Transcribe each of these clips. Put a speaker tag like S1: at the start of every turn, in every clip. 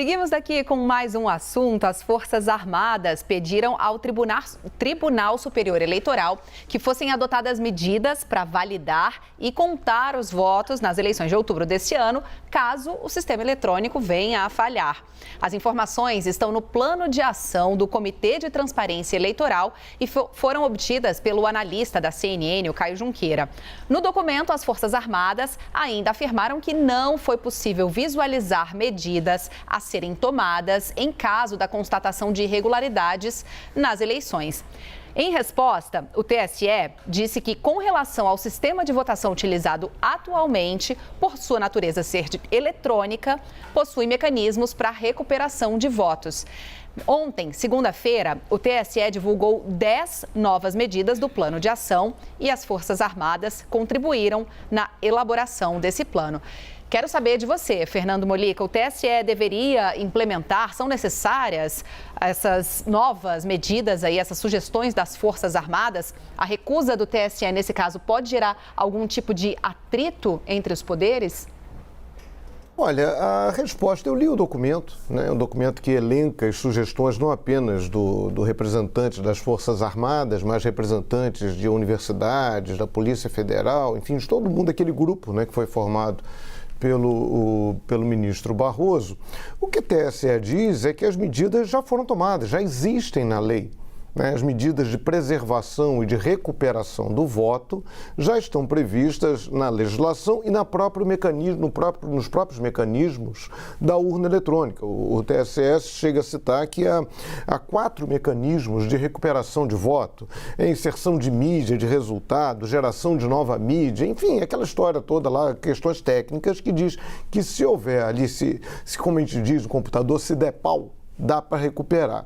S1: Seguimos daqui com mais um assunto. As Forças Armadas pediram ao Tribunal Superior Eleitoral que fossem adotadas medidas para validar e contar os votos nas eleições de outubro deste ano, caso o sistema eletrônico venha a falhar. As informações estão no plano de ação do Comitê de Transparência Eleitoral e foram obtidas pelo analista da CNN, o Caio Junqueira. No documento, as Forças Armadas ainda afirmaram que não foi possível visualizar medidas a serem tomadas em caso da constatação de irregularidades nas eleições. Em resposta, o TSE disse que, com relação ao sistema de votação utilizado atualmente, por sua natureza ser eletrônica, possui mecanismos para recuperação de votos. Ontem, segunda-feira, o TSE divulgou 10 novas medidas do plano de ação e as Forças Armadas contribuíram na elaboração desse plano. Quero saber de você, Fernando Molica, o TSE deveria implementar, são necessárias essas novas medidas aí, essas sugestões das Forças Armadas? A recusa do TSE, nesse caso, pode gerar algum tipo de atrito entre os poderes?
S2: Olha, a resposta, eu li o documento, né? Um documento que elenca as sugestões não apenas do representante das Forças Armadas, mas representantes de universidades, da Polícia Federal, enfim, de todo mundo, aquele grupo, né, que foi formado pelo ministro Barroso. O que a TSE diz é que as medidas já foram tomadas, já existem na lei. As medidas de preservação e de recuperação do voto já estão previstas na legislação e nos próprios mecanismos da urna eletrônica. O TSE chega a citar que há 4 mecanismos de recuperação de voto: inserção de mídia, de resultado, geração de nova mídia, enfim, aquela história toda lá, questões técnicas que diz que se houver ali, se como a gente diz no computador, se der pau, dá para recuperar.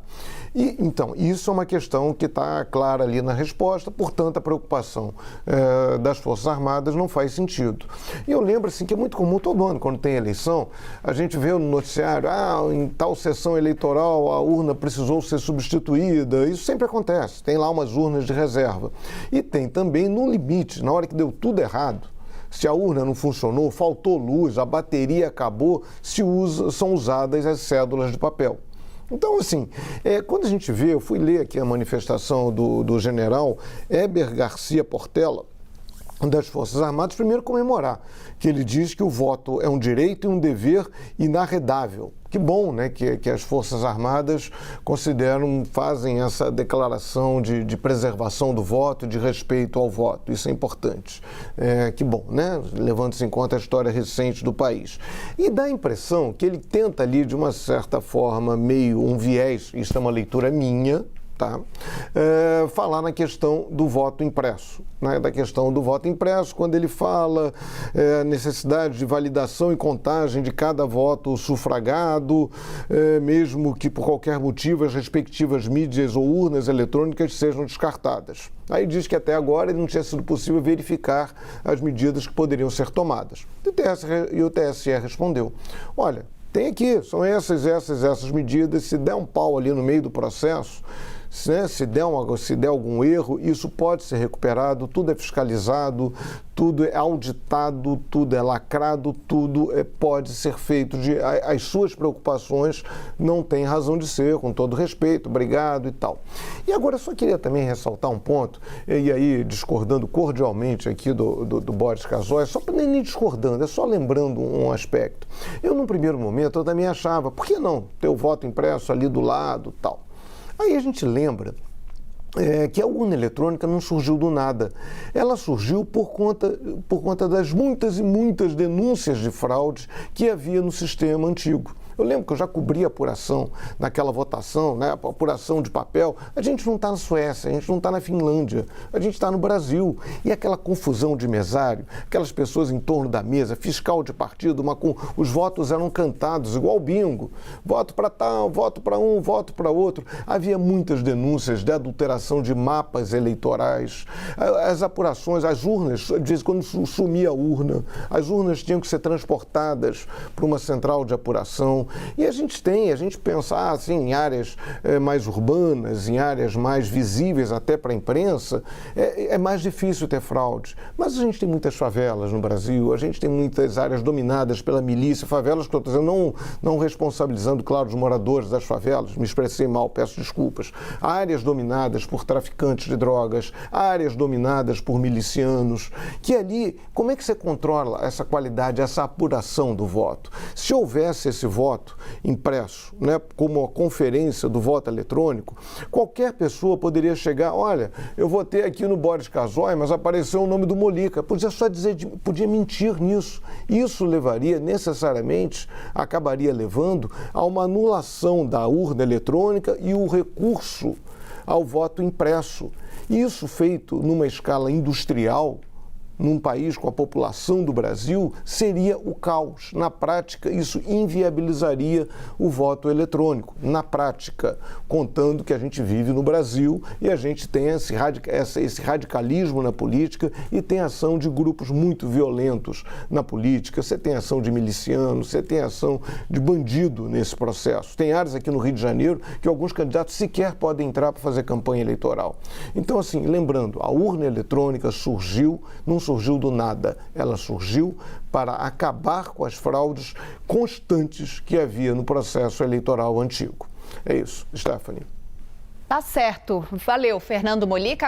S2: E, então, isso é uma questão que está clara ali na resposta, portanto, a preocupação das Forças Armadas não faz sentido. E eu lembro assim, que é muito comum todo ano, quando tem eleição, a gente vê no noticiário, em tal sessão eleitoral a urna precisou ser substituída. Isso sempre acontece, tem lá umas urnas de reserva. E tem também, no limite, na hora que deu tudo errado, se a urna não funcionou, faltou luz, a bateria acabou, são usadas as cédulas de papel. Então, assim, quando a gente vê, eu fui ler aqui a manifestação do general Heber Garcia Portela, das Forças Armadas, primeiro comemorar que ele diz que o voto é um direito e um dever inarredável. Que bom, né, que as Forças Armadas fazem essa declaração de preservação do voto, de respeito ao voto. Isso é importante. Que bom, né, levando-se em conta a história recente do país. E dá a impressão que ele tenta ali, de uma certa forma, meio um viés, isso é uma leitura minha, tá? Falar na questão do voto impresso, né? Da questão do voto impresso, quando ele fala a necessidade de validação e contagem de cada voto sufragado, mesmo que por qualquer motivo as respectivas mídias ou urnas eletrônicas sejam descartadas. Aí diz que até agora não tinha sido possível verificar as medidas que poderiam ser tomadas. E o TSE respondeu: olha, tem aqui, são essas medidas, se der um pau ali no meio do processo, se der algum erro, isso pode ser recuperado, tudo é fiscalizado, tudo é auditado, tudo é lacrado, tudo pode ser feito. As suas preocupações não têm razão de ser, com todo respeito, obrigado e tal. E agora eu só queria também ressaltar um ponto, e aí discordando cordialmente aqui do Boris Casoy, só nem discordando, é só lembrando um aspecto. Eu, num primeiro momento, eu também achava, por que não ter o voto impresso ali do lado e tal? Aí a gente lembra que a urna eletrônica não surgiu do nada. Ela surgiu por conta das muitas e muitas denúncias de fraudes que havia no sistema antigo. Eu lembro que eu já cobri a apuração naquela votação, né, a apuração de papel. A gente não está na Suécia, a gente não está na Finlândia, a gente está no Brasil. E aquela confusão de mesário, aquelas pessoas em torno da mesa, fiscal de partido, os votos eram cantados igual bingo. Voto para tal, voto para um, voto para outro. Havia muitas denúncias de adulteração de mapas eleitorais. As apurações, as urnas, de vez em quando sumia a urna, as urnas tinham que ser transportadas para uma central de apuração. população. E a gente pensar assim, em áreas mais urbanas, em áreas mais visíveis até para a imprensa, é mais difícil ter fraudes. Mas a gente tem muitas favelas no Brasil, a gente tem muitas áreas dominadas pela milícia, favelas que eu estou dizendo, não responsabilizando, claro, os moradores das favelas, me expressei mal, peço desculpas. Áreas dominadas por traficantes de drogas, áreas dominadas por milicianos, que ali, como é que você controla essa qualidade, essa apuração do voto? Se houvesse esse voto impresso, né, como a conferência do voto eletrônico, qualquer pessoa poderia chegar, olha, eu votei aqui no Boris Casoy, mas apareceu o nome do Molica. Podia só dizer, podia mentir nisso. Isso levaria necessariamente, acabaria levando a uma anulação da urna eletrônica e o recurso ao voto impresso. Isso feito numa escala industrial, num país com a população do Brasil, seria o caos. Na prática, isso inviabilizaria o voto eletrônico. Na prática, contando que a gente vive no Brasil e a gente tem esse radicalismo na política e tem ação de grupos muito violentos na política. Você tem ação de milicianos, você tem ação de bandido nesse processo. Tem áreas aqui no Rio de Janeiro que alguns candidatos sequer podem entrar para fazer campanha eleitoral. Então, assim, lembrando, a urna eletrônica não surgiu do nada, ela surgiu para acabar com as fraudes constantes que havia no processo eleitoral antigo. É isso, Stephanie.
S1: Tá certo. Valeu, Fernando Molica.